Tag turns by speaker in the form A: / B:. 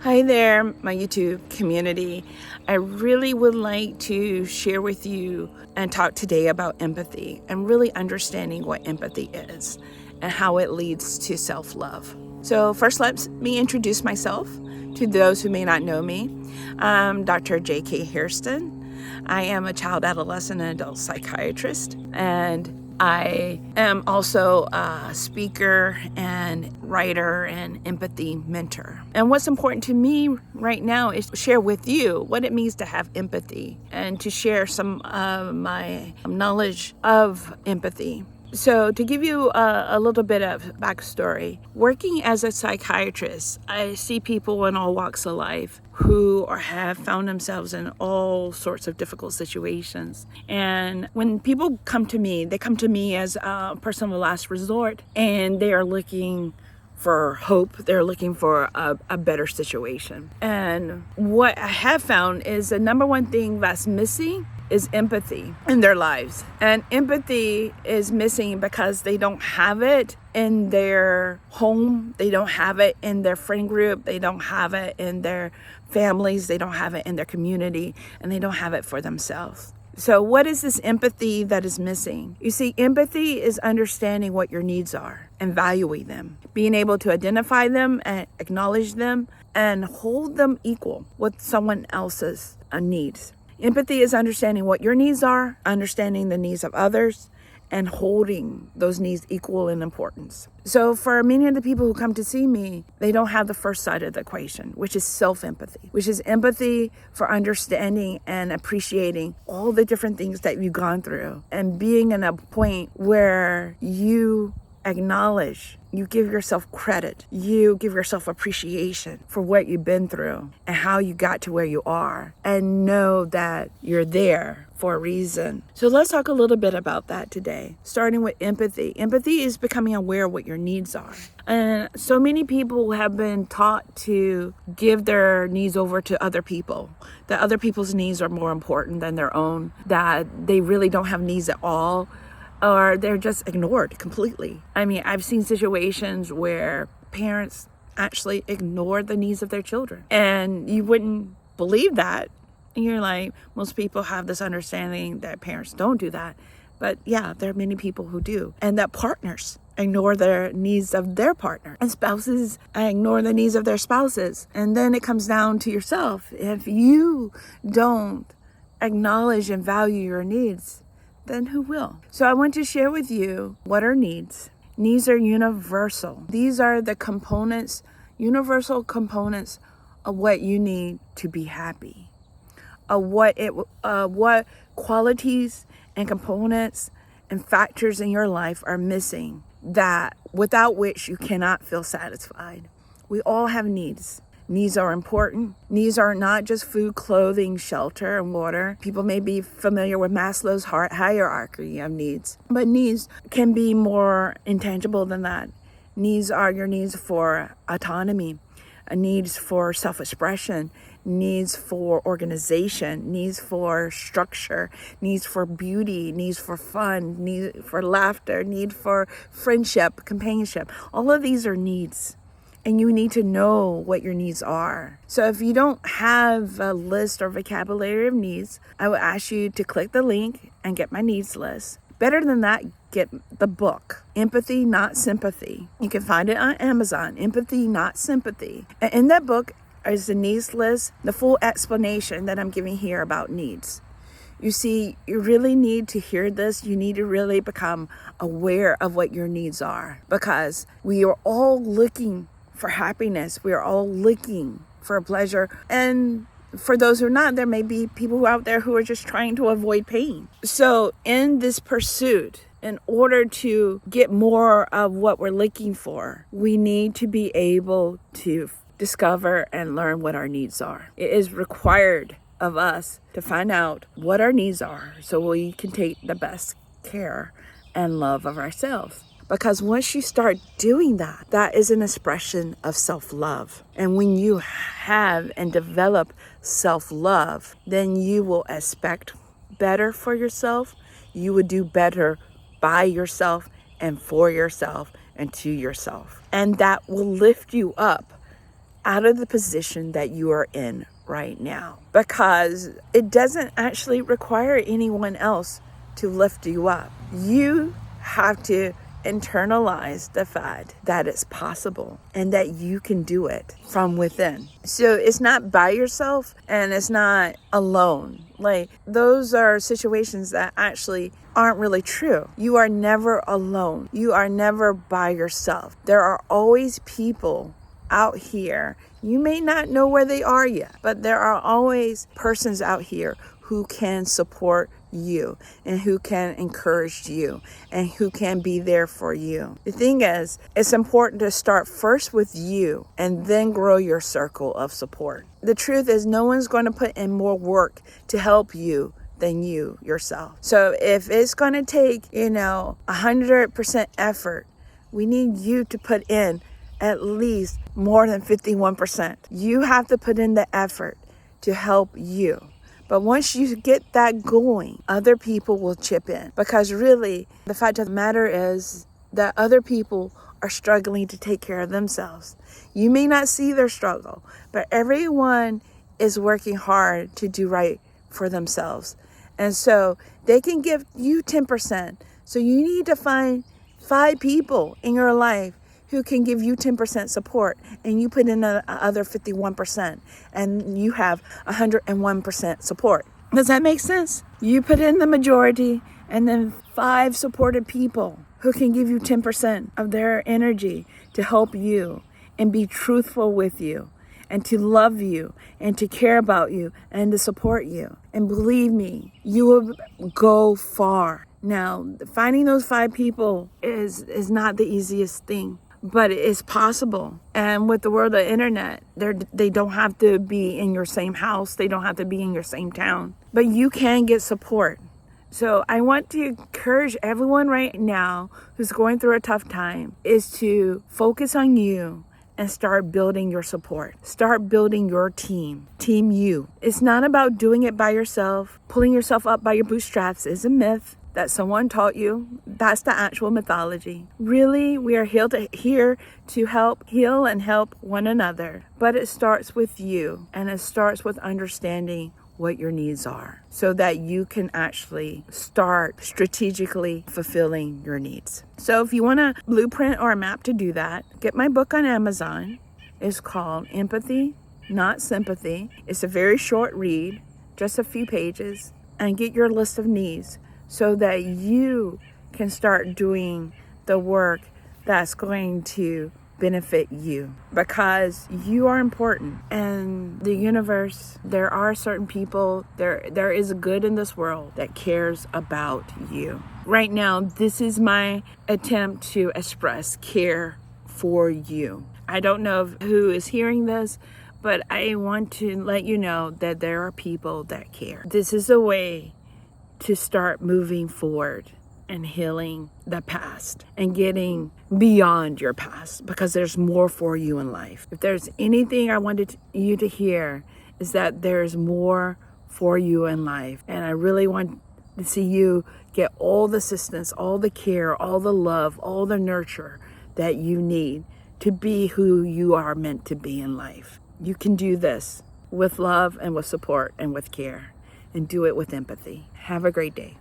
A: Hi there, my YouTube community. I really would like to share with you and talk today about empathy and really understanding what empathy is and how it leads to self-love. So first, let me introduce myself to those who may not know me. I'm Dr. J.K. Hairston. I am a child, adolescent, and adult psychiatrist, and I am also a speaker and writer and empathy mentor. And what's important to me right now is to share with you what it means to have empathy and to share some of my knowledge of empathy. So to give you a little bit of backstory, working as a psychiatrist, I see people in all walks of life who have found themselves in all sorts of difficult situations. And when people come to me, they come to me as a person of last resort, and they are looking for hope. They're looking for a better situation. And what I have found is the number one thing that's missing is empathy in their lives. And empathy is missing because they don't have it in their home. They don't have it in their friend group. They don't have it in their families. They don't have it in their community, and they don't have it for themselves. So what is this empathy that is missing? You see, empathy is understanding what your needs are and valuing them, being able to identify them and acknowledge them and hold them equal with someone else's needs. Empathy is understanding what your needs are, understanding the needs of others, and holding those needs equal in importance. So for many of the people who come to see me, they don't have the first side of the equation, which is self-empathy, which is empathy for understanding and appreciating all the different things that you've gone through and being in a point where you acknowledge, you give yourself credit, you give yourself appreciation for what you've been through and how you got to where you are, and know that you're there for a reason. So let's talk a little bit about that today, starting with empathy. Empathy is becoming aware of what your needs are. And so many people have been taught to give their needs over to other people, that other people's needs are more important than their own, that they really don't have needs at all, or they're just ignored completely. I mean, I've seen situations where parents actually ignore the needs of their children, and you wouldn't believe that. And you're like, most people have this understanding that parents don't do that. But yeah, there are many people who do. And that partners ignore their needs of their partner, and spouses ignore the needs of their spouses. And then it comes down to yourself. If you don't acknowledge and value your needs, then who will? So I want to share with you what are needs. Needs are universal. These are the components, universal components of what you need to be happy. What qualities and components and factors in your life are missing, that without which you cannot feel satisfied. We all have needs. Needs are important. Needs are not just food, clothing, shelter, and water. People may be familiar with Maslow's hierarchy of needs, but needs can be more intangible than that. Needs are your needs for autonomy, needs for self-expression, needs for organization, needs for structure, needs for beauty, needs for fun, need for laughter, need for friendship, companionship. All of these are needs. And you need to know what your needs are. So if you don't have a list or vocabulary of needs, I would ask you to click the link and get my needs list. Better than that, get the book, Empathy, Not Sympathy. You can find it on Amazon, Empathy, Not Sympathy. And in that book is the needs list, the full explanation that I'm giving here about needs. You see, you really need to hear this. You need to really become aware of what your needs are, because we are all looking for happiness. We are all looking for pleasure. And for those who are not, there may be people out there who are just trying to avoid pain. So in this pursuit, in order to get more of what we're looking for, we need to be able to discover and learn what our needs are. It is required of us to find out what our needs are so we can take the best care and love of ourselves. Because once you start doing that, that is an expression of self-love. And when you have and develop self-love, then you will expect better for yourself. You would do better by yourself and for yourself and to yourself. And that will lift you up out of the position that you are in right now, because it doesn't actually require anyone else to lift you up. You have to internalize the fact that it's possible and that you can do it from within. So it's not by yourself and it's not alone. Like, those are situations that actually aren't really true. You are never alone. You are never by yourself. There are always people out here. You may not know where they are yet, but there are always persons out here who can support you and who can encourage you and who can be there for you. The thing is, it's important to start first with you and then grow your circle of support. The truth is, no one's going to put in more work to help you than you yourself. So if it's going to take, 100% effort, we need you to put in at least more than 51%. You have to put in the effort to help you. But once you get that going, other people will chip in. Because really, the fact of the matter is that other people are struggling to take care of themselves. You may not see their struggle, but everyone is working hard to do right for themselves. And so they can give you 10%. So you need to find 5 people in your life who can give you 10% support, and you put in the other 51%, and you have 101% support. Does that make sense? You put in the majority, and then 5 supported people who can give you 10% of their energy to help you and be truthful with you and to love you and to care about you and to support you. And believe me, you will go far. Now, finding those 5 people is not the easiest thing, but it's possible. And with the world of the internet, they don't have to be in your same house. They don't have to be in your same town. But you can get support. So I want to encourage everyone right now who's going through a tough time is to focus on you and start building your support. Start building your team. Team you. It's not about doing it by yourself. Pulling yourself up by your bootstraps is a myth that someone taught you. That's the actual mythology. Really, we are here to help heal and help one another. But it starts with you, and it starts with understanding what your needs are so that you can actually start strategically fulfilling your needs. So if you want a blueprint or a map to do that, get my book on Amazon. It's called Empathy, Not Sympathy. It's a very short read, just a few pages, and get your list of needs so that you can start doing the work that's going to benefit you, because you are important. And the universe, there are certain people, there is good in this world that cares about you. Right now, this is my attempt to express care for you. I don't know who is hearing this, but I want to let you know that there are people that care. This is a way to start moving forward and healing the past and getting beyond your past, because there's more for you in life. If there's anything I wanted you to hear, is that there's more for you in life. And I really want to see you get all the assistance, all the care, all the love, all the nurture that you need to be who you are meant to be in life. You can do this with love and with support and with care, and do it with empathy. Have a great day.